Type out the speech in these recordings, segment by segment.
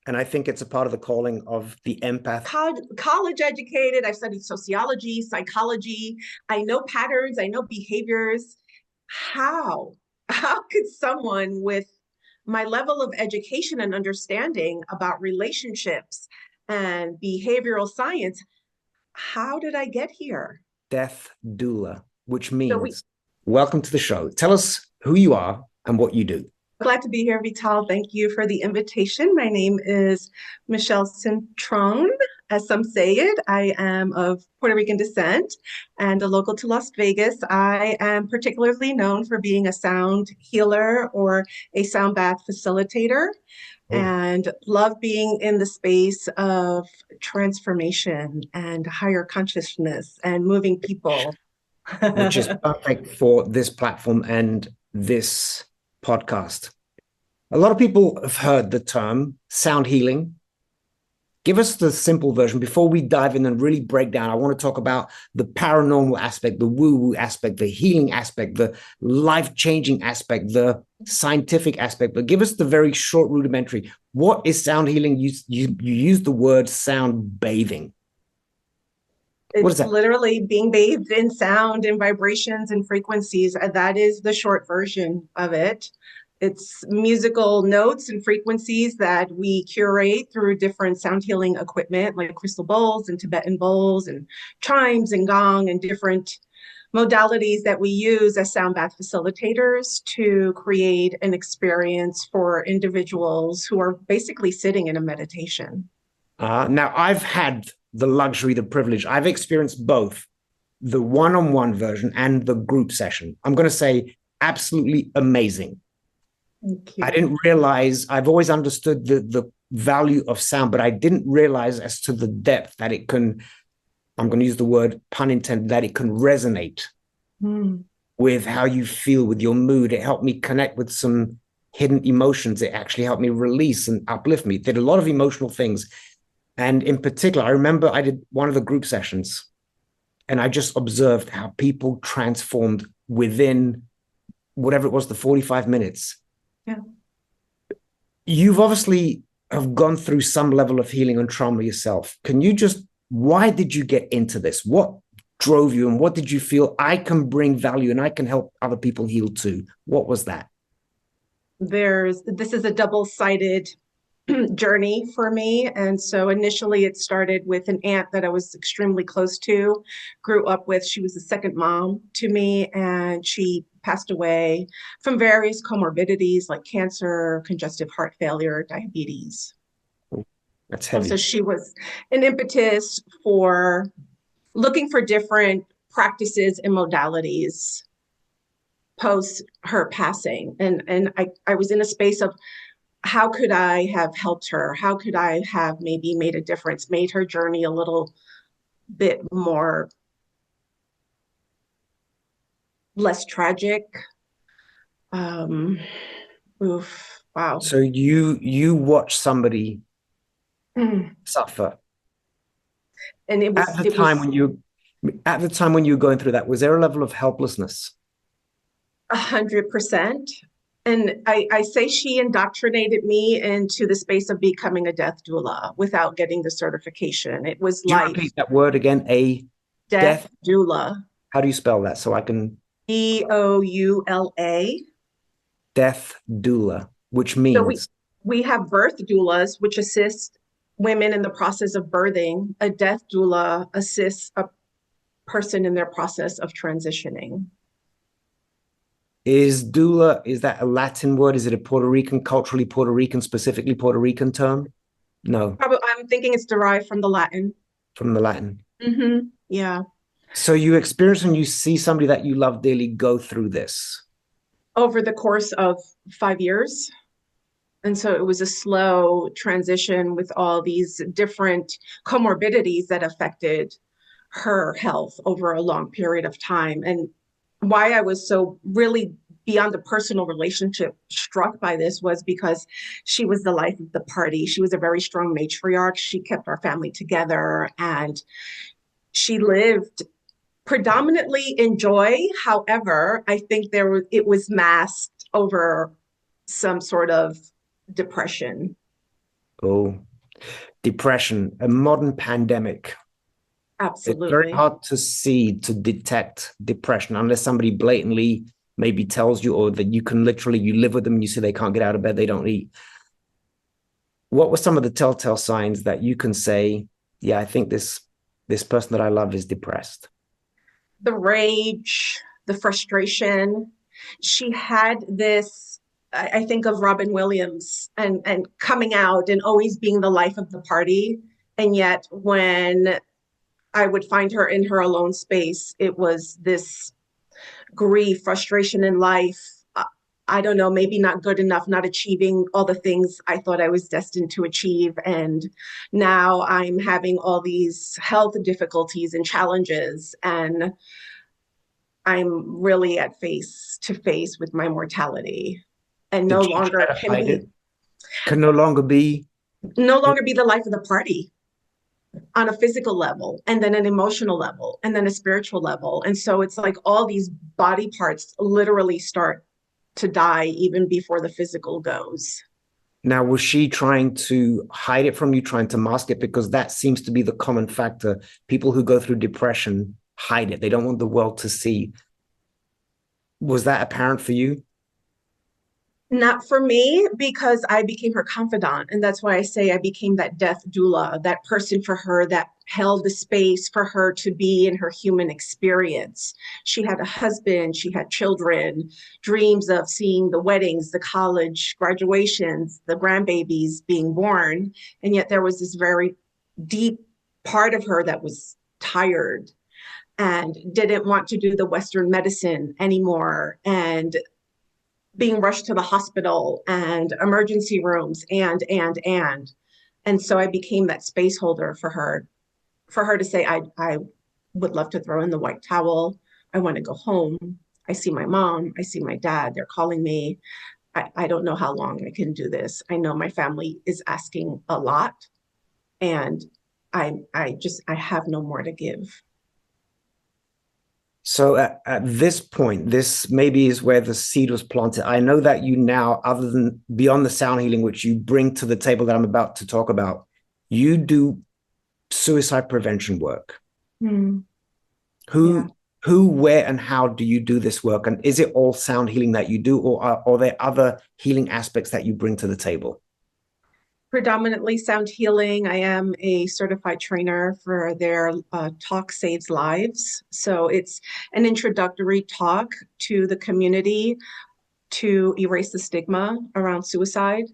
And I think it's a part of the calling of the empath. College educated, I've studied sociology, psychology. I know patterns, I know behaviors. How? How could someone with my level of education and understanding about relationships and behavioral science, how did I get here? Death doula, which means welcome to the show. Tell us who you are and what you do. Glad to be here, Vital. Thank you for the invitation. My name is Michelle Cintron, as some say it. I am of Puerto Rican descent and a local to Las Vegas. I am particularly known for being a sound healer or a sound bath facilitator, and love being in the space of transformation and higher consciousness and moving people. Which is perfect for this platform and this podcast. A lot of people have heard the term sound healing. Give us the simple version before we dive in and really break down. I want to talk about the paranormal aspect, the woo-woo aspect, the healing aspect, the life-changing aspect, the scientific aspect. But give us the very short rudimentary. What is sound healing? You use the word sound bathing. It's literally being bathed in sound and vibrations and frequencies. That is the short version of it. It's musical notes and frequencies that we curate through different sound healing equipment like crystal bowls and Tibetan bowls and chimes and gong and different modalities that we use as sound bath facilitators to create an experience for individuals who are basically sitting in a meditation. Now, I've had the luxury, the privilege. I've experienced both the one-on-one version and the group session. I'm going to say absolutely amazing. Thank you. I didn't realize, I've always understood the value of sound, but I didn't realize as to the depth that it can, I'm going to use the word pun intended, that it can resonate with how you feel, with your mood. It helped me connect with some hidden emotions. It actually helped me release and uplift me. It did a lot of emotional things. And in particular, I remember I did one of the group sessions and I just observed how people transformed within whatever it was, the 45 minutes. Yeah. You've obviously have gone through some level of healing and trauma yourself. Can you just, why did you get into this? What drove you and what did you feel I can bring value and I can help other people heal too? What was that? This is a double-sided journey for me. And so initially it started with an aunt that I was extremely close to, grew up with. She was the second mom to me, and she passed away from various comorbidities like cancer, congestive heart failure, diabetes. That's heavy. So she was an impetus for looking for different practices and modalities post her passing. And I was in a space of, how could I have helped her? How could I have maybe made a difference, made her journey a little bit more, less tragic? Wow. So you watch somebody suffer. And it was at the time when you were going through that, was there a level of helplessness? 100%. And I say she indoctrinated me into the space of becoming a death doula without getting the certification. It was like, you repeat that word again, a death doula. How do you spell that so I can? DOULA. Death doula, which means? So we have birth doulas, which assist women in the process of birthing. A death doula assists a person in their process of transitioning. Is doula, is that a Latin word? Is it a Puerto Rican, culturally Puerto Rican, specifically Puerto Rican term? No. Probably, I'm thinking it's derived from the Latin. From the Latin. Mm-hmm. Yeah. So you experience when you see somebody that you love dearly go through this? Over the course of 5 years. And so it was a slow transition with all these different comorbidities that affected her health over a long period of time. And why I was so really beyond the personal relationship struck by this was because she was the life of the party. She was a very strong matriarch. She kept our family together and she lived predominantly in joy. However, I think it was masked over some sort of depression. Oh, depression, a modern pandemic. It's very Absolutely. hard to detect depression unless somebody blatantly maybe tells you, or that you can literally, you live with them and you see they can't get out of bed, they don't eat. What were some of the telltale signs that you can say, yeah, I think this person that I love is depressed? The rage, the frustration. She had this, I think of Robin Williams and coming out and always being the life of the party. And yet when I would find her in her alone space, it was this grief, frustration in life. I don't know, maybe not good enough, not achieving all the things I thought I was destined to achieve. And now I'm having all these health difficulties and challenges, and I'm really at face to face with my mortality and no Did she try longer to can hide be, it? Can no longer be. no longer be the life of the party on a physical level, and then an emotional level, and then a spiritual level. And so it's like all these body parts literally start to die even before the physical goes. Now, was she trying to hide it from you, trying to mask it? Because that seems to be the common factor. People who go through depression hide it. They don't want the world to see. Was that apparent for you? Not for me, because I became her confidant. And that's why I say I became that death doula, that person for her that held the space for her to be in her human experience. She had a husband, she had children, dreams of seeing the weddings, the college graduations, the grandbabies being born. And yet there was this very deep part of her that was tired and didn't want to do the Western medicine anymore, and being rushed to the hospital and emergency rooms and so I became that space holder for her to say, I would love to throw in the white towel. I want to go home. I see my mom, I see my dad, they're calling me. I don't know how long I can do this. I know my family is asking a lot, and I have no more to give. So at this point, this maybe is where the seed was planted. I know that you now, other than beyond the sound healing, which you bring to the table that I'm about to talk about, you do suicide prevention work. Hmm. Yeah. Who, who, where, and how do you do this work? And is it all sound healing that you do, or are there other healing aspects that you bring to the table? Predominantly sound healing. I am a certified trainer for their Talk Saves Lives. So it's an introductory talk to the community to erase the stigma around suicide.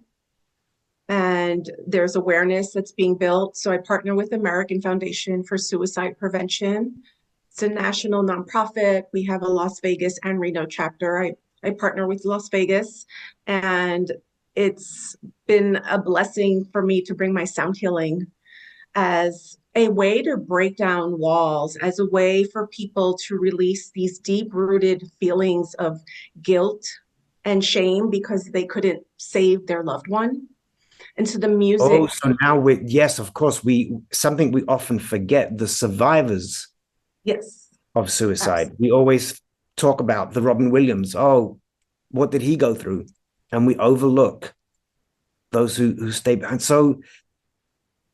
And there's awareness that's being built. So I partner with American Foundation for Suicide Prevention. It's a national nonprofit. We have a Las Vegas and Reno chapter. I partner with Las Vegas, and it's been a blessing for me to bring my sound healing as a way to break down walls, as a way for people to release these deep-rooted feelings of guilt and shame because they couldn't save their loved one. And so the Oh, music, so now we, yes, of course, something we often forget, the survivors yes, of suicide. absolutely. We always talk about the Robin Williams. Oh, what did he go through? And we overlook those who stay behind. So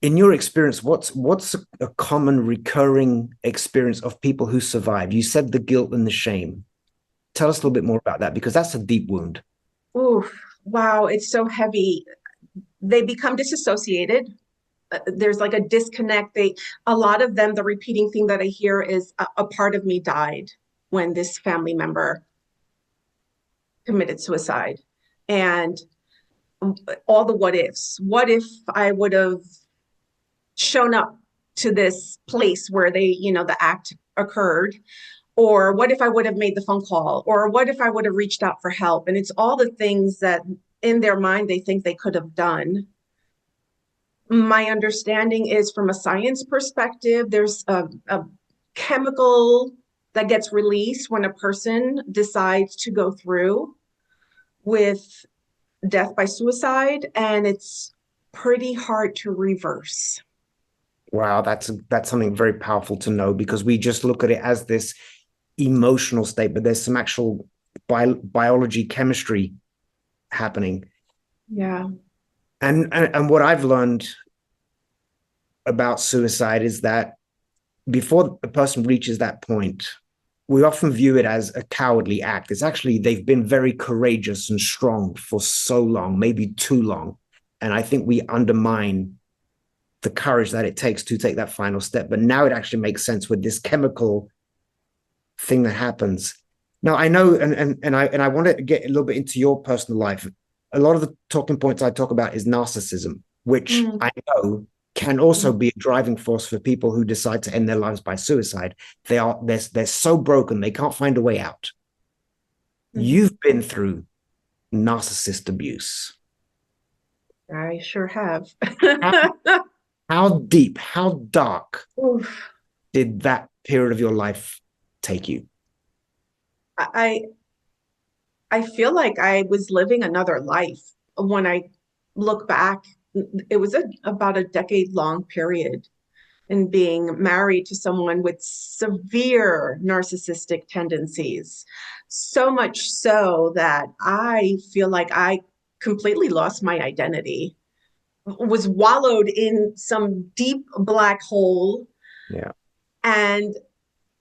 in your experience, what's a common recurring experience of people who survive? You said the guilt and the shame. Tell us a little bit more about that, because that's a deep wound. Ooh, wow, it's so heavy. They become disassociated. There's like a disconnect. A lot of them, the repeating thing that I hear is a part of me died when this family member committed suicide. And all the what ifs. What if I would have shown up to this place where the act occurred? Or what if I would have made the phone call? Or what if I would have reached out for help? And it's all the things that in their mind they think they could have done. My understanding is, from a science perspective, there's a chemical that gets released when a person decides to go through with death by suicide, and it's pretty hard to reverse. Wow, that's something very powerful to know, because we just look at it as this emotional state, but there's some actual biology, chemistry happening. Yeah. And what I've learned about suicide is that before a person reaches that point, we often view it as a cowardly act. It's actually, they've been very courageous and strong for so long, maybe too long. And I think we undermine the courage that it takes to take that final step. But now it actually makes sense with this chemical thing that happens. Now, I know, and I want to get a little bit into your personal life. A lot of the talking points I talk about is narcissism, which I know can also be a driving force for people who decide to end their lives by suicide. They're so broken, they can't find a way out. You've been through narcissist abuse. I sure have. How deep, how dark Oof. did that period of your life take you? I feel like I was living another life when I look back. It was about a decade-long period, and being married to someone with severe narcissistic tendencies, so much so that I feel like I completely lost my identity, was wallowed in some deep black hole. Yeah. And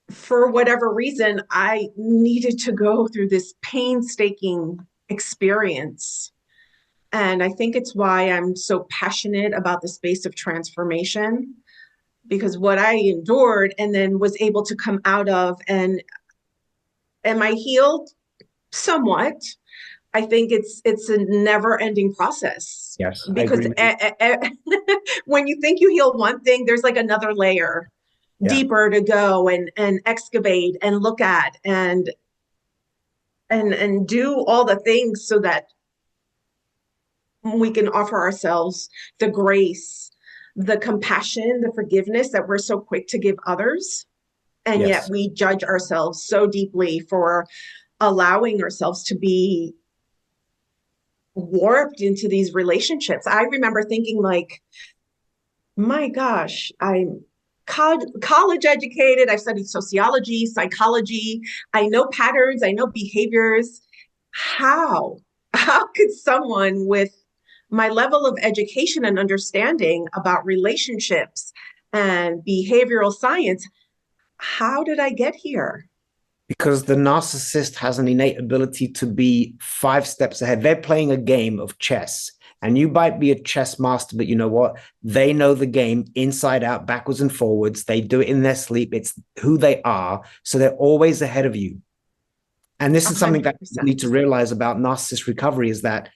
for whatever reason, I needed to go through this painstaking experience. And I think it's why I'm so passionate about the space of transformation, because what I endured and then was able to come out of, and am I healed? Somewhat. I think it's a never-ending process. Yes, Because when you think you healed one thing, there's like another layer deeper to go and excavate and look at and do all the things so that we can offer ourselves the grace, the compassion, the forgiveness that we're so quick to give others. And yet we judge ourselves so deeply for allowing ourselves to be warped into these relationships. I remember thinking like, my gosh, I'm college educated. I've studied sociology, psychology. I know patterns. I know behaviors. How could someone with my level of education and understanding about relationships and behavioral science, how did I get here? Because the narcissist has an innate ability to be 5 steps ahead. They're playing a game of chess, and you might be a chess master, but you know what? They know the game inside out, backwards and forwards. They do it in their sleep. It's who they are. So they're always ahead of you. And this is something 100%. That you need to realize about narcissist recovery is that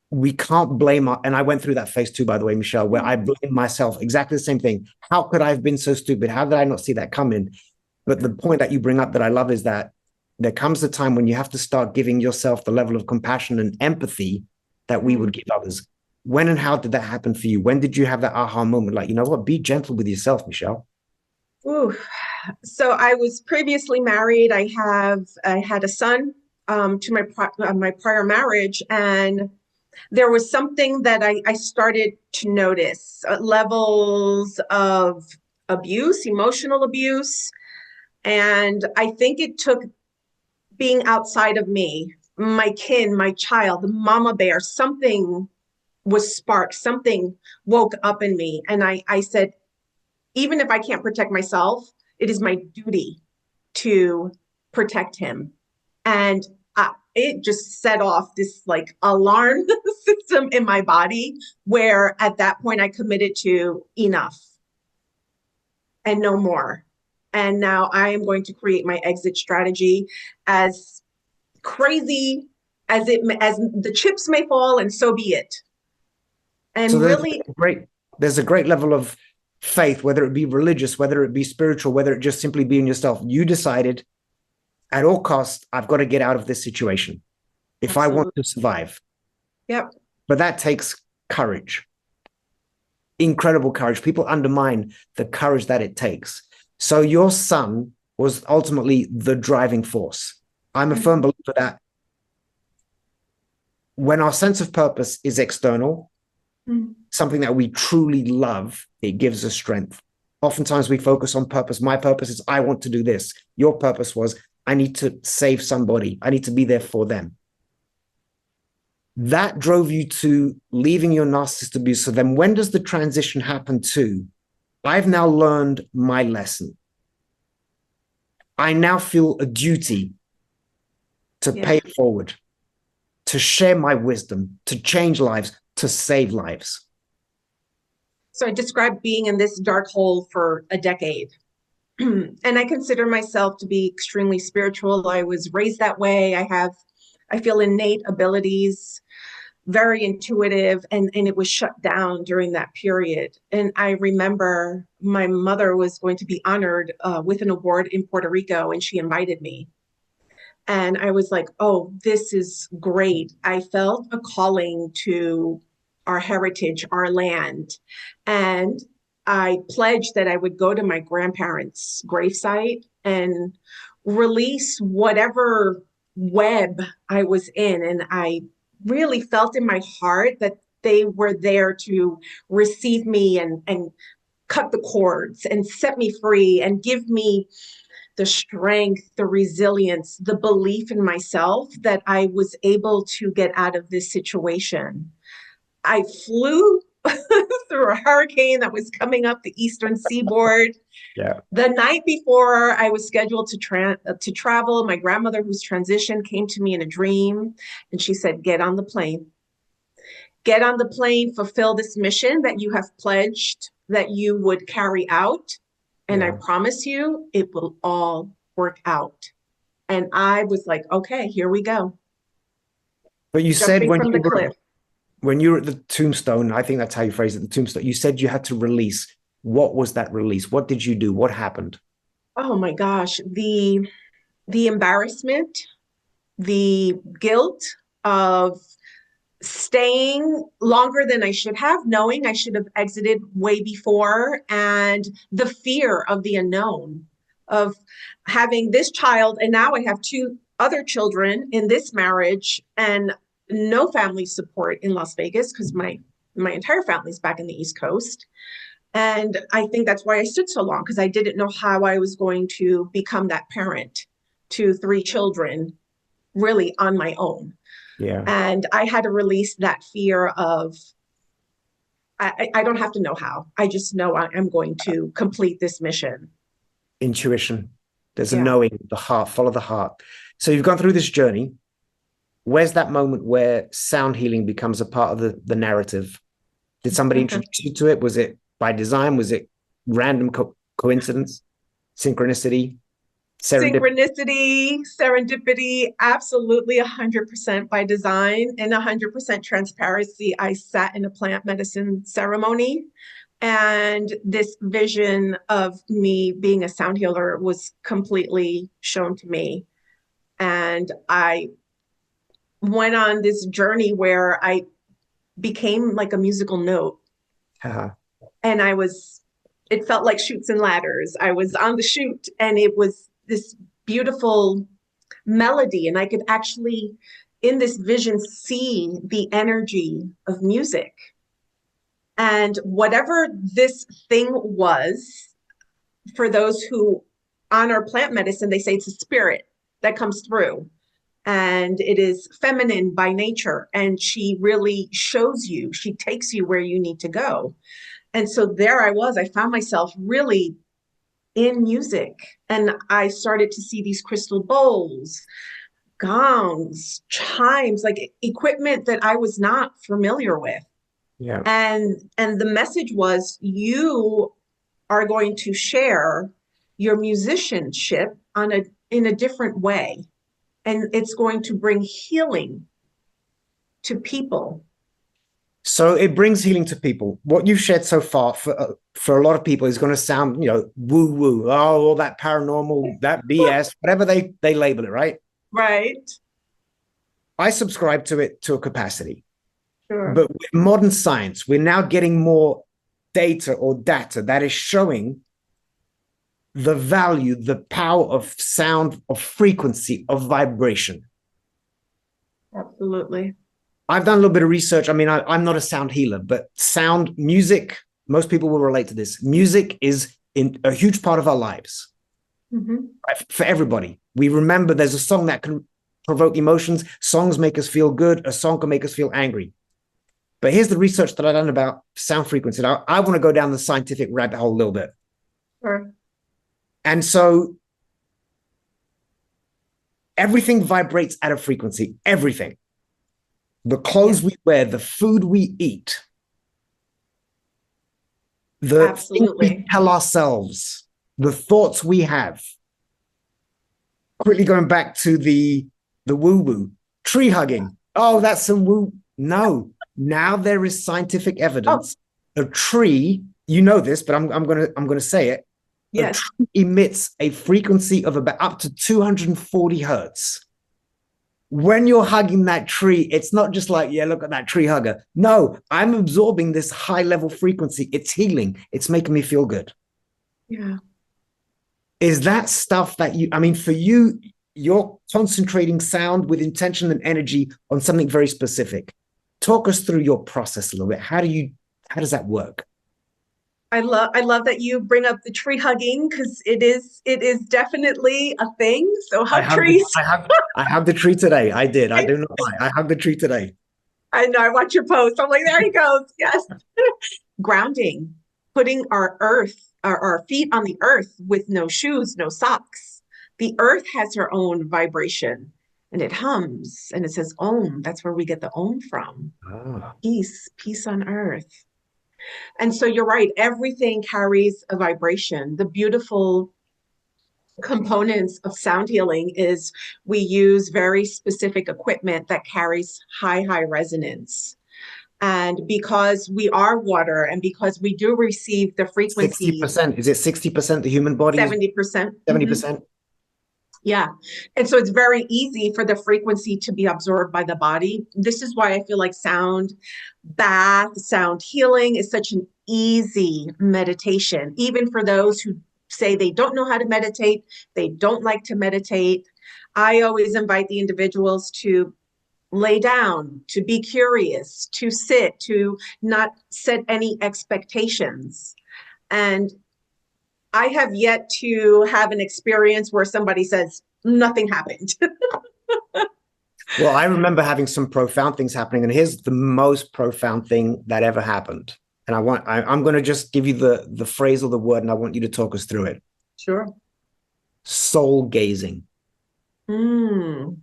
we can't blame, and I went through that phase too, by the way, Michelle, where I blame myself, exactly the same thing. How could I have been so stupid? How did I not see that coming? But the point that you bring up that I love is that there comes a time when you have to start giving yourself the level of compassion and empathy that we would give others. When and how did that happen for you? When did you have that aha moment? Like, you know what, be gentle with yourself, Michelle. Ooh. So I was previously married. I had a son to my prior marriage, and there was something that I started to notice, levels of abuse, emotional abuse. And I think it took being outside of me, my kin, my child, the mama bear, something was sparked, something woke up in me. And I said, even if I can't protect myself, it is my duty to protect him. And it just set off this like alarm system in my body, where at that point I committed to enough and no more. And now I am going to create my exit strategy, as crazy as the chips may fall, and so be it. And so there's a great level of faith, whether it be religious, whether it be spiritual, whether it just simply be in yourself. You decided at all costs, I've got to get out of this situation if Absolutely. I want to survive. Yep. But that takes courage, incredible courage. People undermine the courage that it takes. So your son was ultimately the driving force. I'm a firm believer that when our sense of purpose is external, something that we truly love, it gives us strength. Oftentimes we focus on purpose. My purpose is I want to do this. Your purpose was I need to save somebody. I need to be there for them. That drove you to leaving your narcissist abuse. So then when does the transition happen to, I've now learned my lesson. I now feel a duty to pay it forward, to share my wisdom, to change lives, to save lives. So I described being in this dark hole for a decade. And I consider myself to be extremely spiritual. I was raised that way. I feel innate abilities, very intuitive, and it was shut down during that period. And I remember my mother was going to be honored with an award in Puerto Rico, and she invited me. And I was like, oh, this is great. I felt a calling to our heritage, our land. And I pledged that I would go to my grandparents' gravesite and release whatever web I was in. And I really felt in my heart that they were there to receive me and cut the cords and set me free and give me the strength, the resilience, the belief in myself that I was able to get out of this situation. I flew through a hurricane that was coming up the eastern seaboard. Yeah. The night before I was scheduled to travel, my grandmother, who's transitioned, came to me in a dream, and she said, get on the plane. Get on the plane, fulfill this mission that you have pledged that you would carry out. And I promise you, it will all work out. And I was like, okay, here we go. But you said when you were at the tombstone, I think that's how you phrase it, the tombstone, you said you had to release. What was that release? What did you do? What happened? Oh my gosh, the embarrassment, the guilt of staying longer than I should have, knowing I should have exited way before, and the fear of the unknown, of having this child, and now I have two other children in this marriage, and no family support in Las Vegas because my entire family's back in the East Coast. And I think that's why I stood so long, because I didn't know how I was going to become that parent to three children really on my own. Yeah. And I had to release that fear of, I don't have to know how. I just know I'm going to complete this mission. Intuition. There's a knowing, the heart, follow the heart. So you've gone through this journey. Where's that moment where sound healing becomes a part of the narrative? Did somebody introduce you to it? Was it by design? Was it random coincidence? Synchronicity? Serendipity, absolutely 100% by design and 100% transparency. I sat in a plant medicine ceremony, and this vision of me being a sound healer was completely shown to me. And I went on this journey where I became like a musical note. And it felt like chutes and ladders. I was on the chute, and it was this beautiful melody, and I could actually, in this vision, see the energy of music. And whatever this thing was, for those who honor plant medicine, they say it's a spirit that comes through, and it is feminine by nature, and she really shows you, she takes you where you need to go. And so there I was, I found myself really in music, and I started to see these crystal bowls, gongs, chimes, like equipment that I was not familiar with. Yeah. And the message was, you are going to share your musicianship in a different way, and it's going to bring healing to people. So it brings healing to people. What you've shared so far for a lot of people is going to sound, woo-woo, all that paranormal, that BS, whatever they label it, right? Right. I subscribe to it to a capacity. Sure. But with modern science, we're now getting more data that is showing the value, the power of sound, of frequency, of vibration. Absolutely. I've done a little bit of research. I mean, I'm not a sound healer, but sound, music, most people will relate to this. Music is a huge part of our lives. Mm-hmm. Right? For everybody. We remember there's a song that can provoke emotions. Songs make us feel good. A song can make us feel angry. But here's the research that I've done about sound frequency. Now, I want to go down the scientific rabbit hole a little bit. Sure. And so everything vibrates at a frequency, everything. The clothes we wear, the food we eat, the things we tell ourselves, the thoughts we have. Quickly going back to the woo-woo, tree hugging. Oh, that's some woo. No, now there is scientific evidence. A tree, you know this, but I'm gonna say it. Yes. A tree emits a frequency of about up to 240 hertz. When you're hugging that tree, it's not just like, yeah, look at that tree hugger. No, I'm absorbing this high level frequency. It's healing. It's making me feel good. Yeah. Is that stuff that you, I mean, for you, you're concentrating sound with intention and energy on something very specific. Talk us through your process a little bit. How does that work? I love that you bring up the tree hugging, because it is definitely a thing. So hug trees. I have the tree today. I did. I do not lie. I have the tree today. I know. I watch your post. I'm like, there he goes. Yes. Grounding, putting our feet on the earth with no shoes, no socks. The earth has her own vibration, and it hums and it says Om. That's where we get the Om from. Oh. Peace on earth. And so you're right, everything carries a vibration. The beautiful components of sound healing is we use very specific equipment that carries high resonance. And because we are water, and because we do receive the frequency. 60%. Is it 60% the human body? 70%. 70%. Mm-hmm. Yeah. And so it's very easy for the frequency to be absorbed by the body. This is why I feel like sound bath, sound healing is such an easy meditation, even for those who say they don't know how to meditate, they don't like to meditate. I always invite the individuals to lay down, to be curious, to sit, to not set any expectations. And I have yet to have an experience where somebody says nothing happened. Well, I remember having some profound things happening, and here's the most profound thing that ever happened. And I'm going to just give you the phrase or the word, and I want you to talk us through it. Sure. Soul gazing. That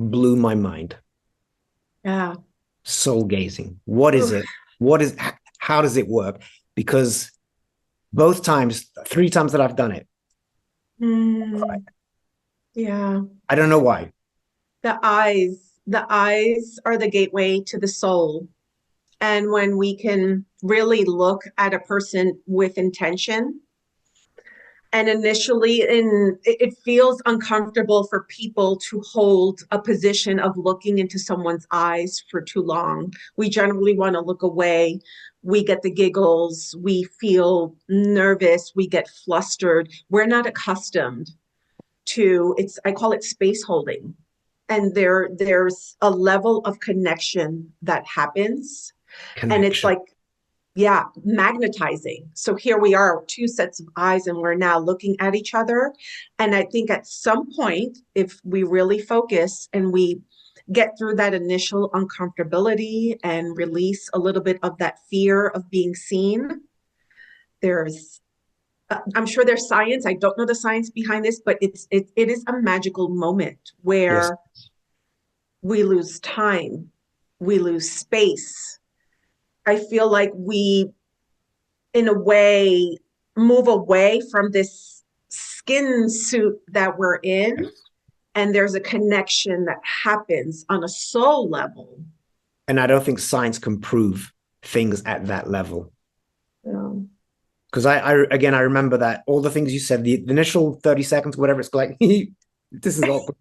blew my mind. Yeah. Soul gazing. What is it? How does it work? Because both times, 3 times that I've done it. Yeah. I don't know why. The eyes are the gateway to the soul. And when we can really look at a person with intention, and initially it feels uncomfortable for people to hold a position of looking into someone's eyes for too long. We generally want to look away. We get the giggles. We feel nervous. We get flustered. We're not accustomed to I call it space holding. And there's a level of connection that happens. And it's like, yeah, magnetizing. So here we are, 2 sets of eyes, and we're now looking at each other. And I think at some point, if we really focus and we get through that initial uncomfortability and release a little bit of that fear of being seen, I'm sure there's science. I don't know the science behind this, but it is a magical moment where we lose time, we lose space. I feel like we, in a way, move away from this skin suit that we're in, and there's a connection that happens on a soul level. And I don't think science can prove things at that level. Because I remember that all the things you said, the initial 30 seconds, whatever, it's like, this is awkward,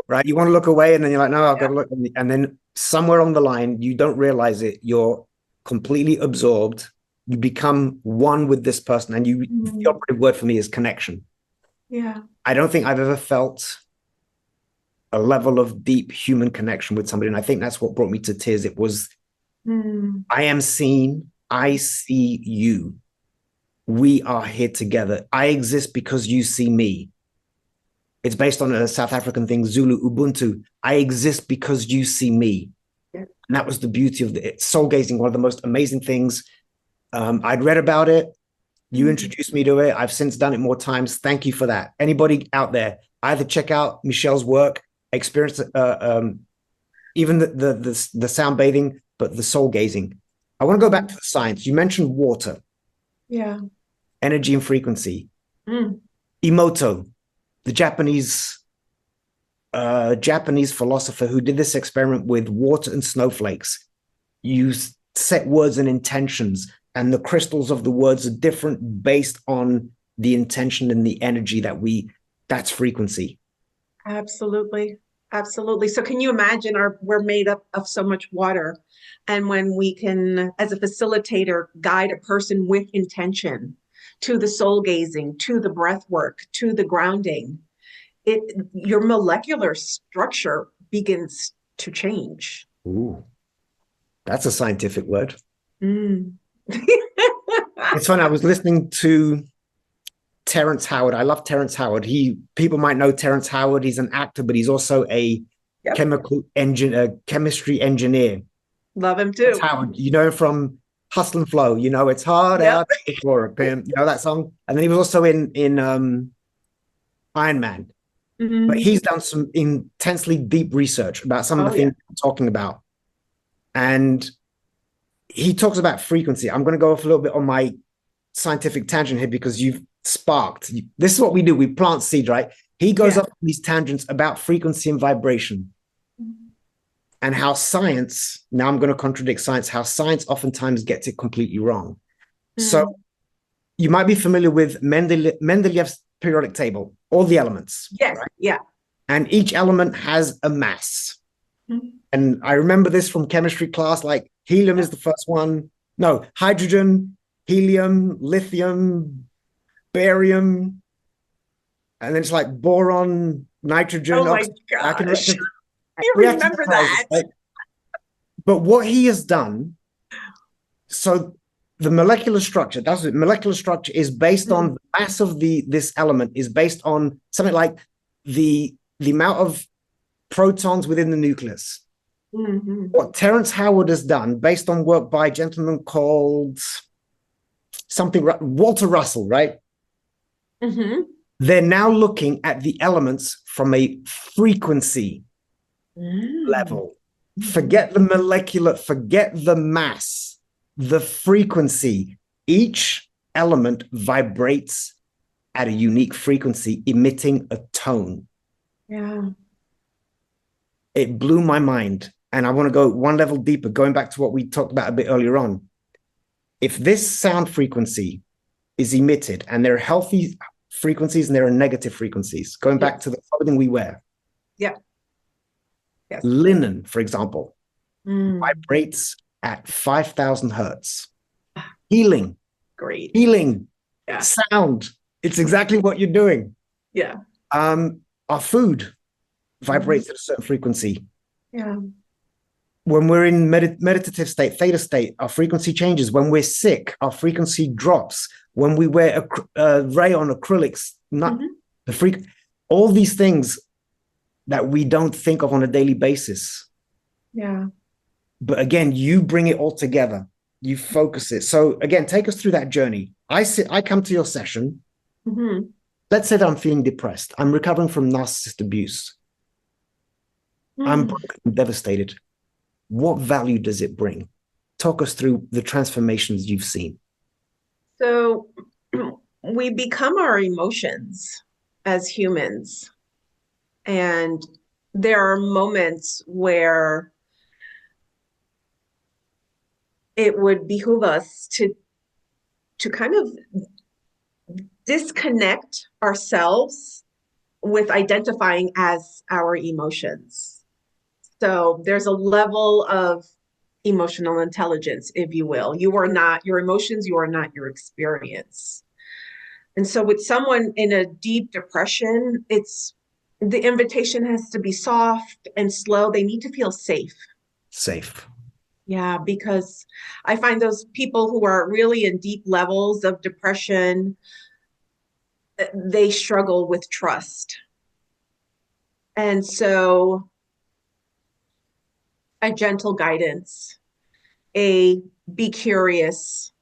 right? You want to look away, and then you're like, no, I've got to look. And then somewhere on the line, you don't realize it. You're completely absorbed. You become one with this person, and the operative word for me is connection. Yeah. I don't think I've ever felt a level of deep human connection with somebody. And I think that's what brought me to tears. It was, I am seen. I see you. We are here together. I exist because you see me. It's based on a South African thing, Zulu Ubuntu. I exist because you see me. Yeah. And that was the beauty of it. Soul gazing, one of the most amazing things. I'd read about it. You introduced me to it. I've since done it more times. Thank you for that. Anybody out there, either check out Michelle's work, experience even the sound bathing, but the soul gazing. I want to go back to the science. You mentioned water. Yeah. Energy and frequency. Emoto, the Japanese philosopher who did this experiment with water and snowflakes. You set words and intentions, and the crystals of the words are different based on the intention and the energy that's frequency. Absolutely. Absolutely. So can you imagine we're made up of so much water, and when we can, as a facilitator, guide a person with intention to the soul gazing, to the breath work, to the grounding, your molecular structure begins to change. Ooh, that's a scientific word. It's funny. I was listening to Terrence Howard. I love Terrence Howard. People might know Terrence Howard. He's an actor, but he's also a chemistry engineer. Love him too. Howard, you know, from Hustle and Flow. You know, it's hard out for a pimp. You know that song? And then he was also in Iron Man. But he's done some intensely deep research about some of the things I'm talking about. And he talks about frequency. I'm going to go off a little bit on my scientific tangent here because you've sparked. This is what we do. We plant seeds, right? He goes up these tangents about frequency and vibration and how science, now I'm going to contradict science, how science oftentimes gets it completely wrong. So you might be familiar with Mendeleev's periodic table, all the elements. Yes, right? Yeah. And each element has a mass. And I remember this from chemistry class, like helium is the first one. No, hydrogen, helium, lithium, barium, and then it's like boron, nitrogen. Oh my gosh. I remember that. Right? But what he has done, so the molecular structure, that's it. Molecular structure is based on the mass of this element is based on something like the amount of protons within the nucleus. What Terrence Howard has done, based on work by a gentleman called Walter Russell, right? They're now looking at the elements from a frequency level. Forget the molecular, forget the mass, the frequency. Each element vibrates at a unique frequency, emitting a tone. Yeah. It blew my mind. And I want to go one level deeper, going back to what we talked about a bit earlier on. If this sound frequency is emitted, and there are healthy frequencies and there are negative frequencies, going back to the clothing we wear. Yeah. Yes. Linen, for example, vibrates at 5,000 hertz. Healing. Great. Healing. Yeah. Sound. It's exactly what you're doing. Yeah. Our food vibrates at a certain frequency. Yeah. When we're in meditative state, theta state, our frequency changes. When we're sick, our frequency drops. When we wear rayon, acrylics, all these things that we don't think of on a daily basis. Yeah. But again, you bring it all together. You focus it. So again, take us through that journey. I come to your session. Let's say that I'm feeling depressed. I'm recovering from narcissist abuse. I'm broken, devastated. What value does it bring? Talk us through the transformations you've seen. So we become our emotions as humans. And there are moments where it would behoove us to kind of disconnect ourselves with identifying as our emotions. So there's a level of emotional intelligence, if you will. You are not your emotions, you are not your experience. And so with someone in a deep depression, the invitation has to be soft and slow. They need to feel safe. Safe. Yeah, because I find those people who are really in deep levels of depression, they struggle with trust. And so a gentle guidance, a be curious.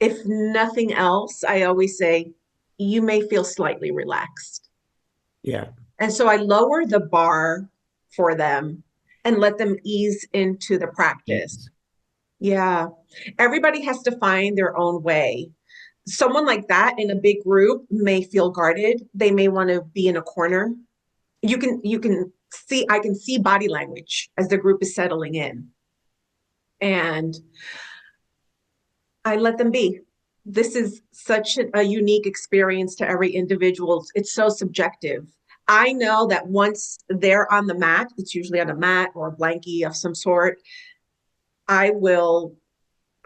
If nothing else, I always say, you may feel slightly relaxed. Yeah. And so I lower the bar for them and let them ease into the practice. Yes. Yeah. Everybody has to find their own way. Someone like that in a big group may feel guarded. They may want to be in a corner. You can see, I can see body language as the group is settling in. And I let them be. This is such a unique experience to every individual. It's so subjective. I know that once they're on the mat, it's usually on a mat or a blankie of some sort, I will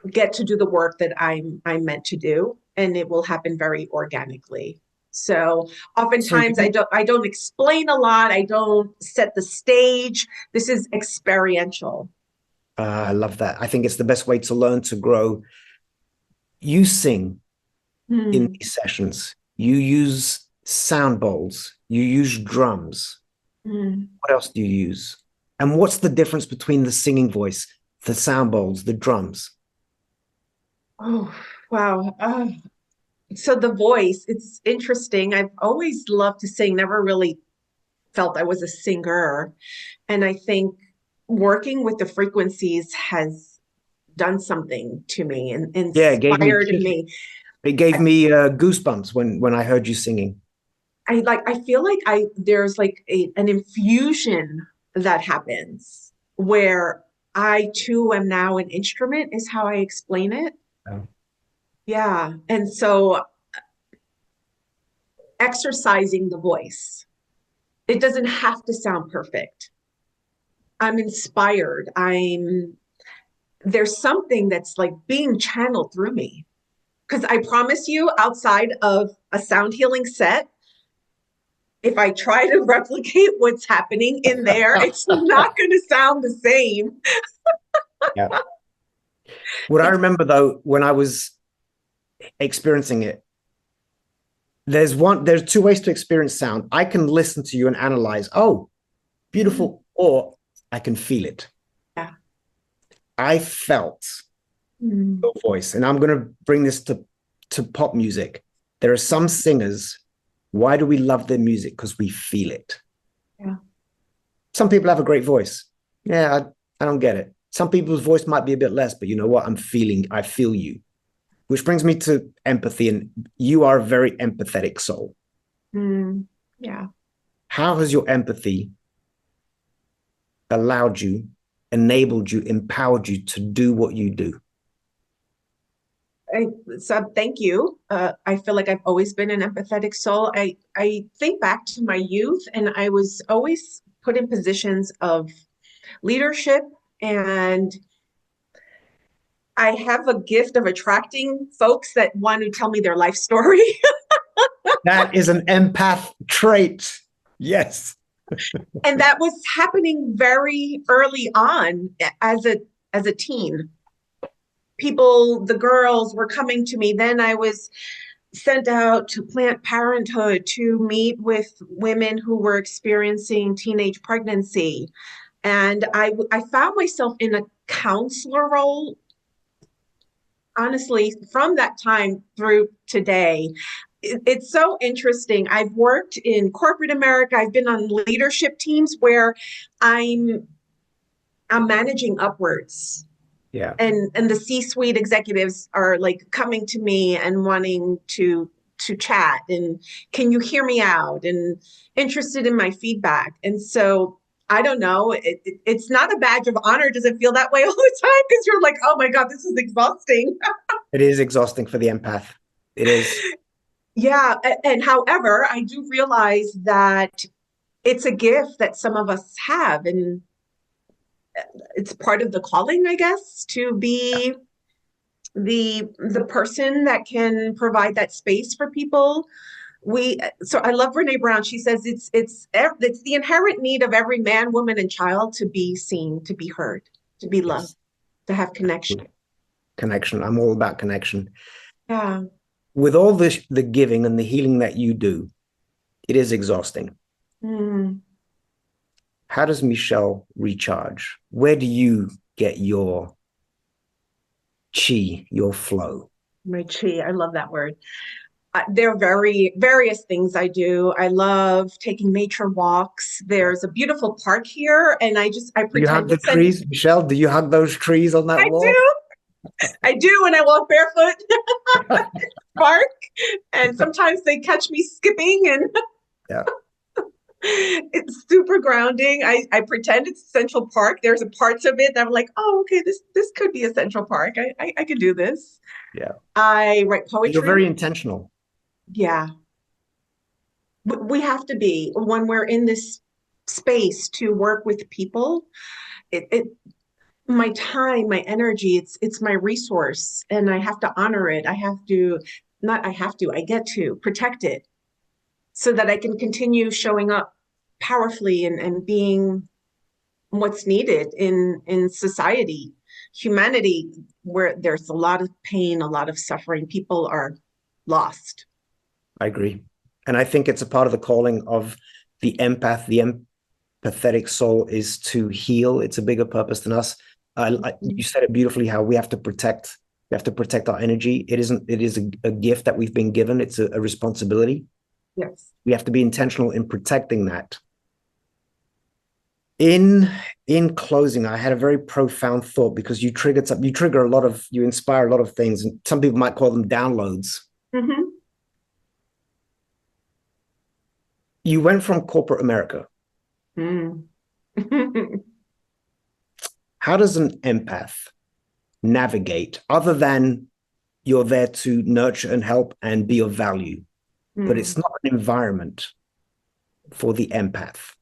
get to do the work that I'm meant to do, and it will happen very organically. So So oftentimes I don't explain a lot. I don't set the stage. This is experiential. I love that. I think it's the best way to learn to grow. You sing in these sessions. You use sound bowls. You use drums. What else do you use? And what's the difference between the singing voice, the sound bowls, the drums? Oh, wow. So the voice, it's interesting. I've always loved to sing, never really felt I was a singer. And I think working with the frequencies has done something to me and Yeah, it gave me inspired me. it gave me goosebumps when I heard you singing. I feel like there's like an infusion that happens where I too am now an instrument, is how I explain it. Oh. Yeah. And so exercising the voice, it doesn't have to sound perfect. I'm inspired. There's something that's like being channeled through me. Because I promise you, outside of a sound healing set, if I try to replicate what's happening in there, it's not going to sound the same. Yeah. What I remember though, when I was experiencing it, there's two ways to experience sound. I can listen to you and analyze, oh, beautiful, or I can feel it. Yeah. I felt your voice, and I'm going to bring this to pop music. There are some singers. Why do we love their music? Because we feel it. Yeah. Some people have a great voice. Yeah, I don't get it. Some people's voice might be a bit less, but you know what? I feel you. Which brings me to empathy, and you are a very empathetic soul. Yeah. How has your empathy allowed you, enabled you, empowered you to do what you do? So thank you. I feel like I've always been an empathetic soul. I think back to my youth, and I was always put in positions of leadership, and I have a gift of attracting folks that want to tell me their life story. That is an empath trait. Yes. And that was happening very early on as a teen. The girls were coming to me. Then I was sent out to Planned Parenthood to meet with women who were experiencing teenage pregnancy. And I found myself in a counselor role, honestly, from that time through today. It's so interesting. I've worked in corporate America. I've been on leadership teams where I'm managing upwards. Yeah. And the C-suite executives are like coming to me and wanting to chat and can you hear me out and interested in my feedback. And so I don't know, it's not a badge of honor. Does it feel that way all the time? Because you're like, oh my God, this is exhausting. It is exhausting for the empath. It is. Yeah. And however, I do realize that it's a gift that some of us have, and it's part of the calling, I guess, to be the person that can provide that space for people. So I love Brene Brown. She says it's the inherent need of every man, woman, and child to be seen, to be heard, to be loved, yes, to have connection. Connection. I'm all about connection. Yeah. With all the giving and the healing that you do, it is exhausting. how does Michelle recharge? Where do you get your chi, your flow? My chi, I love that word. There are various things I do. I love taking nature walks. There's a beautiful park here, and I Do you hug pretend the it's trees, Michelle? Do you hug those trees on that I walk? do. I do when I walk barefoot. Park, and sometimes they catch me skipping, and Yeah, it's super grounding. I pretend it's Central Park. There's a parts of it that I'm like, oh, okay, this could be a Central Park. I could do this. yeah. I write You're poetry. very intentional. Yeah. We have to be when we're in this space to work with people. It my time, my energy, it's my resource, and I have to honor it. I have to, not I have to, I get to protect it so that I can continue showing up powerfully and being what's needed in society, humanity, where there's a lot of pain, a lot of suffering. People are lost. I agree. And I think it's a part of the calling of the empath, the empathetic soul is to heal. It's a bigger purpose than us. You said it beautifully, how we have to protect our energy. It is a gift that we've been given. It's a responsibility. Yes. We have to be intentional in protecting that. In closing, I had a very profound thought, because you trigger a lot of, you inspire a lot of things, and some people might call them downloads. Mm-hmm. You went from corporate America. Mm. How does an empath navigate, other than you're there to nurture and help and be of value, but it's not an environment for the empath?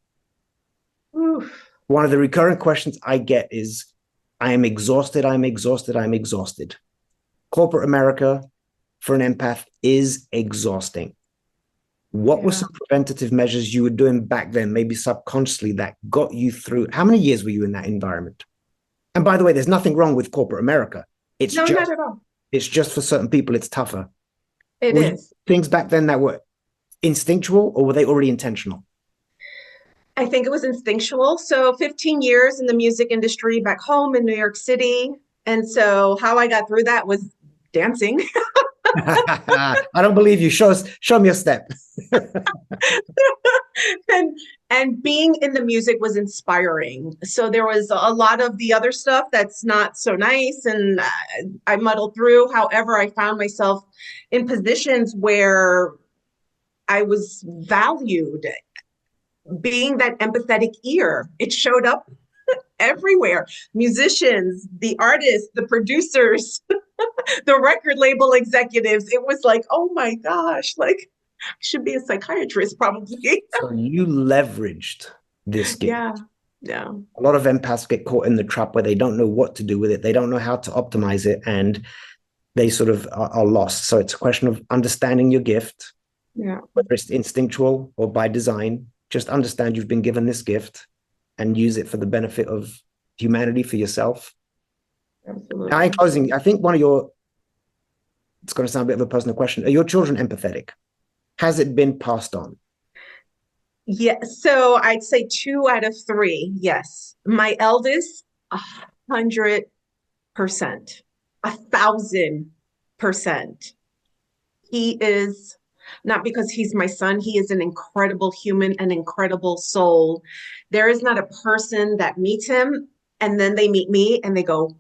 Oof. One of the recurrent questions I get is, I am exhausted, I'm exhausted, I'm exhausted. Corporate America for an empath is exhausting. What were some preventative measures you were doing back then, maybe subconsciously, that got you through? How many years were you in that environment? And by the way, there's nothing wrong with corporate America. No, not at all. It's just for certain people, it's tougher. It Were is. things back then that were instinctual, or were they already intentional? I think it was instinctual. So 15 years in the music industry back home in New York City. And so how I got through that was dancing. I don't believe you. Show me a step. and being in the music was inspiring. So there was a lot of the other stuff that's not so nice, and I muddled through. However, I found myself in positions where I was valued. Being that empathetic ear, it showed up everywhere. Musicians, the artists, the producers, the record label executives. It was like, oh my gosh, like I should be a psychiatrist probably. So you leveraged this gift. Yeah. Yeah. A lot of empaths get caught in the trap where they don't know what to do with it. They don't know how to optimize it, and they sort of are lost. So it's a question of understanding your gift, whether it's instinctual or by design. Just understand you've been given this gift and use it for the benefit of humanity, for yourself. Absolutely. Now, in closing, I think it's going to sound a bit of a personal question. Are your children empathetic? Has it been passed on? Yeah, so I'd say 2 out of 3. Yes. My eldest, 100%, 1,000%. He is, not because he's my son, he is an incredible human, an incredible soul. There is not a person that meets him and then they meet me and they go,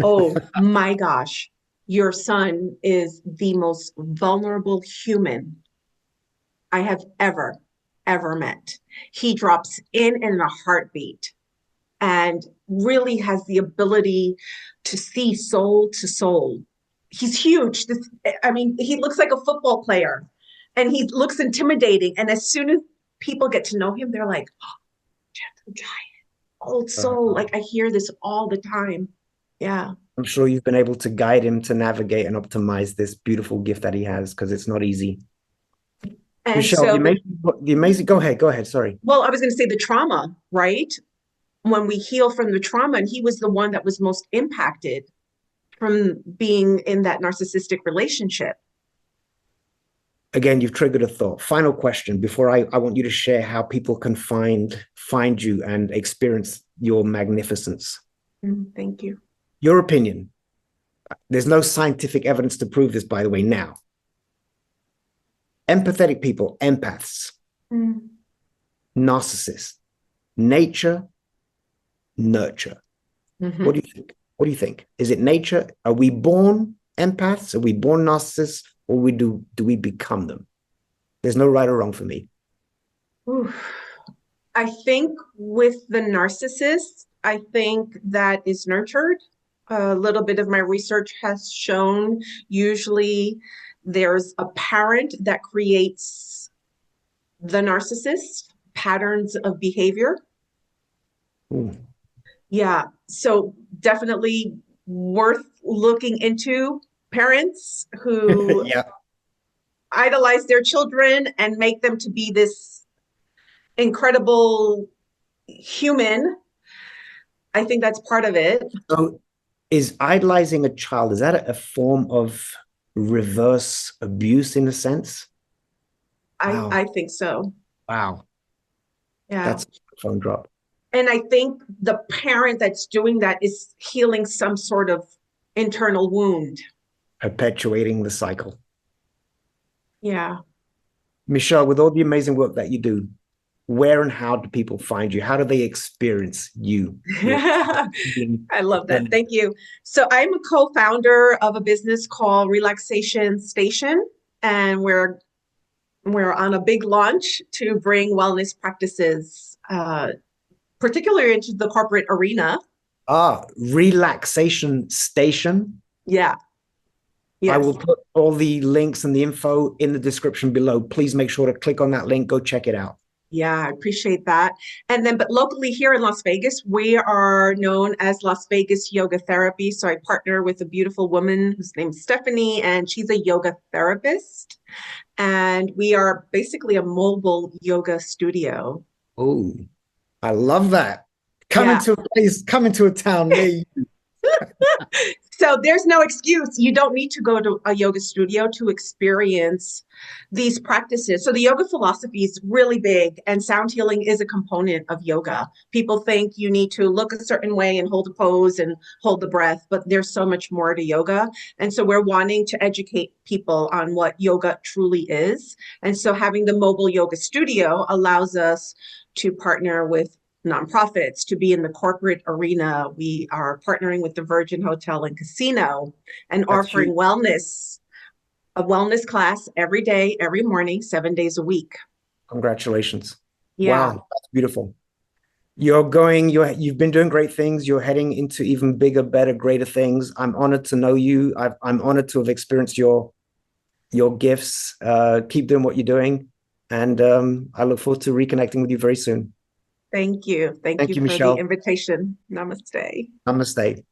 oh my gosh, your son is the most vulnerable human I have ever met. He drops in a heartbeat and really has the ability to see soul to soul. He's huge. He looks like a football player and he looks intimidating. And as soon as people get to know him, they're like, oh, gentle giant, old soul. Like I hear this all the time. Yeah. I'm sure you've been able to guide him to navigate and optimize this beautiful gift that he has, because it's not easy. And Michelle, so the amazing, go ahead. Sorry. Well, I was going to say the trauma, right? When we heal from the trauma, and he was the one that was most impacted from being in that narcissistic relationship. Again, you've triggered a thought. Final question before I want you to share how people can find you and experience your magnificence. Thank you. Your opinion. There's no scientific evidence to prove this, by the way, now. Empathetic people, empaths, narcissists, nature, nurture. What do you think? What do you think? Is it nature? Are we born empaths? Are we born narcissists? Or do we become them? There's no right or wrong for me. I think with the narcissist, I think that is nurtured. A little bit of my research has shown usually there's a parent that creates the narcissist patterns of behavior. Ooh. Yeah, so definitely worth looking into parents who idolize their children and make them to be this incredible human. I think that's part of it. So is idolizing a child, is that a form of reverse abuse in a sense? Wow. I think so. Wow. Yeah. That's a phone drop. And I think the parent that's doing that is healing some sort of internal wound. Perpetuating the cycle. Yeah. Michelle, with all the amazing work that you do, where and how do people find you? How do they experience you? I love that. Thank you. So I'm a co-founder of a business called Relaxation Station, and we're on a big launch to bring wellness practices, particularly into the corporate arena. Relaxation Station. Yeah. Yes. I will put all the links and the info in the description below. Please make sure to click on that link. Go check it out. Yeah, I appreciate that. And then, but locally here in Las Vegas, we are known as Las Vegas Yoga Therapy. So I partner with a beautiful woman whose name's Stephanie, and she's a yoga therapist. And we are basically a mobile yoga studio. Oh, I love that. Come into a town near you. So there's no excuse. You don't need to go to a yoga studio to experience these practices. So the yoga philosophy is really big, and sound healing is a component of yoga. People think you need to look a certain way and hold a pose and hold the breath, but there's so much more to yoga. And so we're wanting to educate people on what yoga truly is. And so having the mobile yoga studio allows us to partner with nonprofits, to be in the corporate arena. We are partnering with the Virgin Hotel and Casino and offering a wellness class every day, every morning, 7 days a week. Congratulations. Yeah. Wow, that's beautiful. You've been doing great things. You're heading into even bigger, better, greater things. I'm honored to know you. I'm honored to have experienced your gifts. Keep doing what you're doing. And I look forward to reconnecting with you very soon. Thank you. Thank you for Michelle. The invitation. Namaste. Namaste.